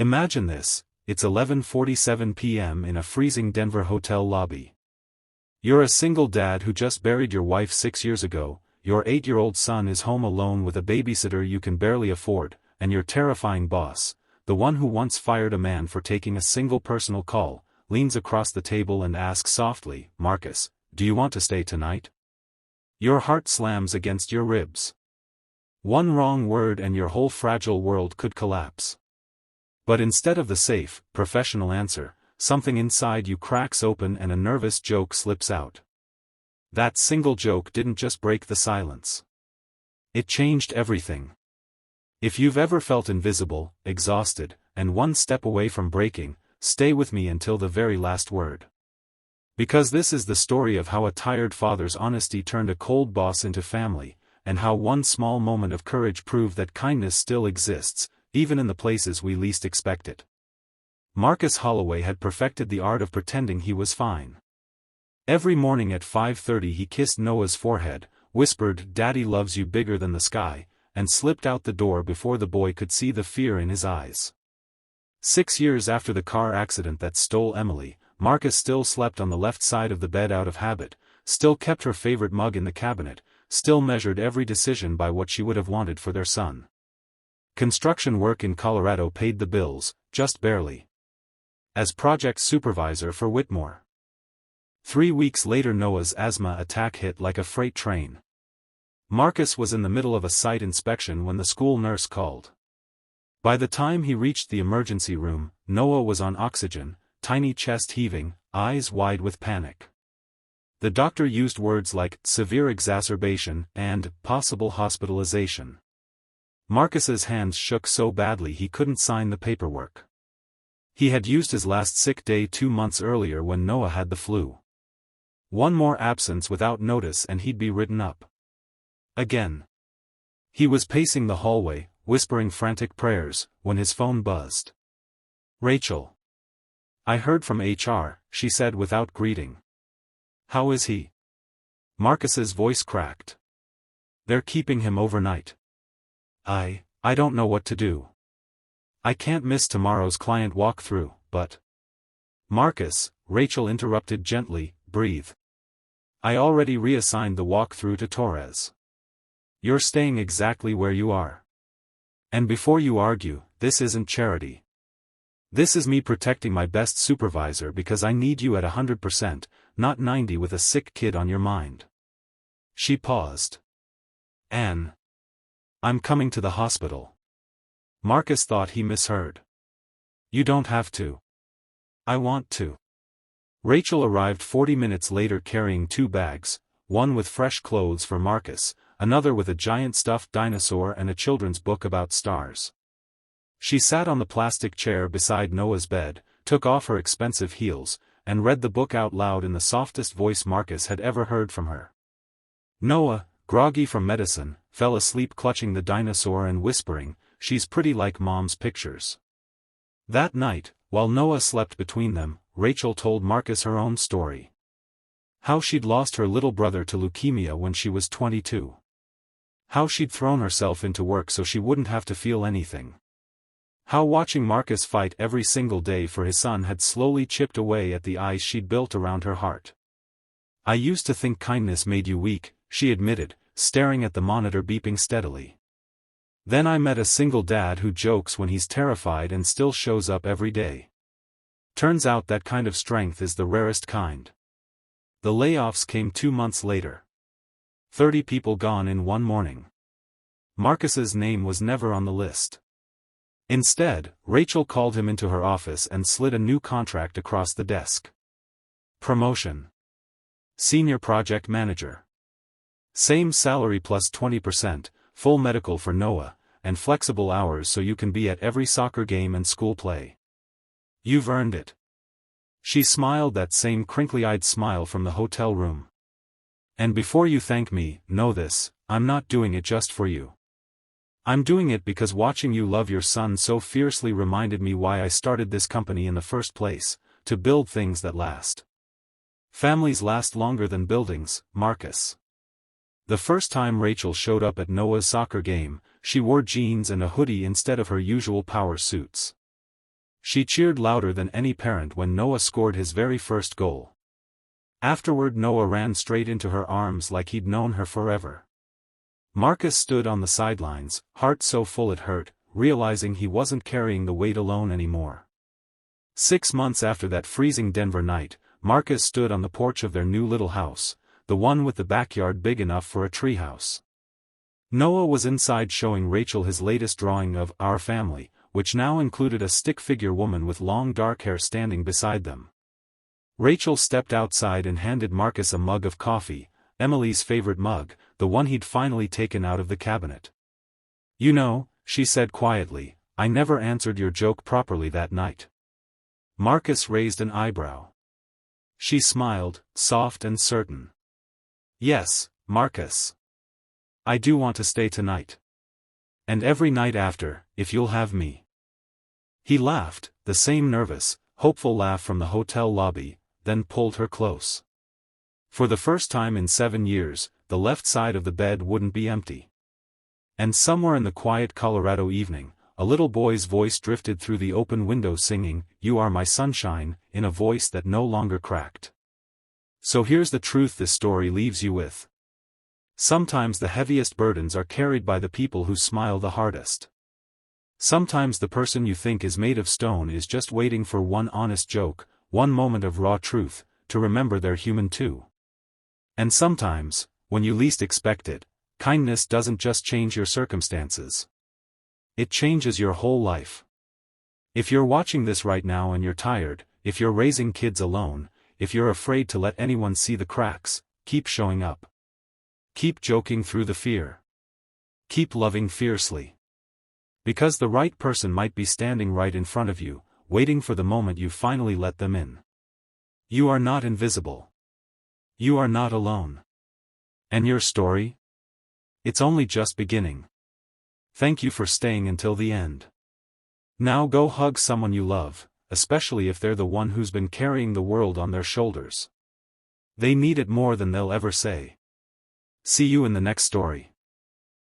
Imagine this, it's 11:47 p.m. in a freezing Denver hotel lobby. You're a single dad who just buried your wife 6 years ago, your 8-year-old son is home alone with a babysitter you can barely afford, and your terrifying boss, the one who once fired a man for taking a single personal call, leans across the table and asks softly, "Marcus, do you want to stay tonight?" Your heart slams against your ribs. One wrong word and your whole fragile world could collapse. But instead of the safe, professional answer, something inside you cracks open and a nervous joke slips out. That single joke didn't just break the silence. It changed everything. If you've ever felt invisible, exhausted, and one step away from breaking, stay with me until the very last word. Because this is the story of how a tired father's honesty turned a cold boss into family, and how one small moment of courage proved that kindness still exists, even in the places we least expect it. Marcus Holloway had perfected the art of pretending he was fine. Every morning at 5:30 he kissed Noah's forehead, whispered "Daddy loves you" bigger than the sky, and slipped out the door before the boy could see the fear in his eyes. 6 years after the car accident that stole Emily, Marcus still slept on the left side of the bed out of habit, still kept her favorite mug in the cabinet, still measured every decision by what she would have wanted for their son. Construction work in Colorado paid the bills, just barely. As project supervisor for Whitmore. 3 weeks later Noah's asthma attack hit like a freight train. Marcus was in the middle of a site inspection when the school nurse called. By the time he reached the emergency room, Noah was on oxygen, tiny chest heaving, eyes wide with panic. The doctor used words like severe exacerbation and possible hospitalization. Marcus's hands shook so badly he couldn't sign the paperwork. He had used his last sick day 2 months earlier when Noah had the flu. One more absence without notice and he'd be written up. Again. He was pacing the hallway, whispering frantic prayers, when his phone buzzed. "Rachel. I heard from HR," she said without greeting. "How is he?" Marcus's voice cracked. "They're keeping him overnight. I don't know what to do. I can't miss tomorrow's client walkthrough, but..." "Marcus," Rachel interrupted gently, "breathe. I already reassigned the walkthrough to Torres. You're staying exactly where you are. And before you argue, this isn't charity. This is me protecting my best supervisor because I need you at 100%, not 90 with a sick kid on your mind." She paused. "Anne. I'm coming to the hospital." Marcus thought he misheard. "You don't have to. I want to." Rachel arrived 40 minutes later carrying 2 bags, one with fresh clothes for Marcus, another with a giant stuffed dinosaur and a children's book about stars. She sat on the plastic chair beside Noah's bed, took off her expensive heels, and read the book out loud in the softest voice Marcus had ever heard from her. Noah, groggy from medicine, fell asleep clutching the dinosaur and whispering, "She's pretty like Mom's pictures." That night, while Noah slept between them, Rachel told Marcus her own story. How she'd lost her little brother to leukemia when she was 22. How she'd thrown herself into work so she wouldn't have to feel anything. How watching Marcus fight every single day for his son had slowly chipped away at the ice she'd built around her heart. "I used to think kindness made you weak," she admitted, staring at the monitor beeping steadily. "Then I met a single dad who jokes when he's terrified and still shows up every day. Turns out that kind of strength is the rarest kind." The layoffs came 2 months later. 30 people gone in one morning. Marcus's name was never on the list. Instead, Rachel called him into her office and slid a new contract across the desk. Promotion. Senior Project Manager. Same salary plus 20%, full medical for Noah, and flexible hours so you can be at every soccer game and school play. "You've earned it." She smiled that same crinkly-eyed smile from the hotel room. "And before you thank me, know this, I'm not doing it just for you. I'm doing it because watching you love your son so fiercely reminded me why I started this company in the first place, to build things that last. Families last longer than buildings, Marcus." The first time Rachel showed up at Noah's soccer game, she wore jeans and a hoodie instead of her usual power suits. She cheered louder than any parent when Noah scored his very first goal. Afterward Noah ran straight into her arms like he'd known her forever. Marcus stood on the sidelines, heart so full it hurt, realizing he wasn't carrying the weight alone anymore. 6 months after that freezing Denver night, Marcus stood on the porch of their new little house, the one with the backyard big enough for a treehouse. Noah was inside showing Rachel his latest drawing of Our Family, which now included a stick-figure woman with long dark hair standing beside them. Rachel stepped outside and handed Marcus a mug of coffee, Emily's favorite mug, the one he'd finally taken out of the cabinet. "You know," she said quietly, "I never answered your joke properly that night." Marcus raised an eyebrow. She smiled, soft and certain. "Yes, Marcus. I do want to stay tonight. And every night after, if you'll have me." He laughed, the same nervous, hopeful laugh from the hotel lobby, then pulled her close. For the first time in 7 years, the left side of the bed wouldn't be empty. And somewhere in the quiet Colorado evening, a little boy's voice drifted through the open window singing, "You Are My Sunshine," in a voice that no longer cracked. So here's the truth this story leaves you with. Sometimes the heaviest burdens are carried by the people who smile the hardest. Sometimes the person you think is made of stone is just waiting for one honest joke, one moment of raw truth, to remember they're human too. And sometimes, when you least expect it, kindness doesn't just change your circumstances. It changes your whole life. If you're watching this right now and you're tired, if you're raising kids alone, if you're afraid to let anyone see the cracks, keep showing up. Keep joking through the fear. Keep loving fiercely. Because the right person might be standing right in front of you, waiting for the moment you finally let them in. You are not invisible. You are not alone. And your story? It's only just beginning. Thank you for staying until the end. Now go hug someone you love, especially if they're the one who's been carrying the world on their shoulders. They need it more than they'll ever say. See you in the next story.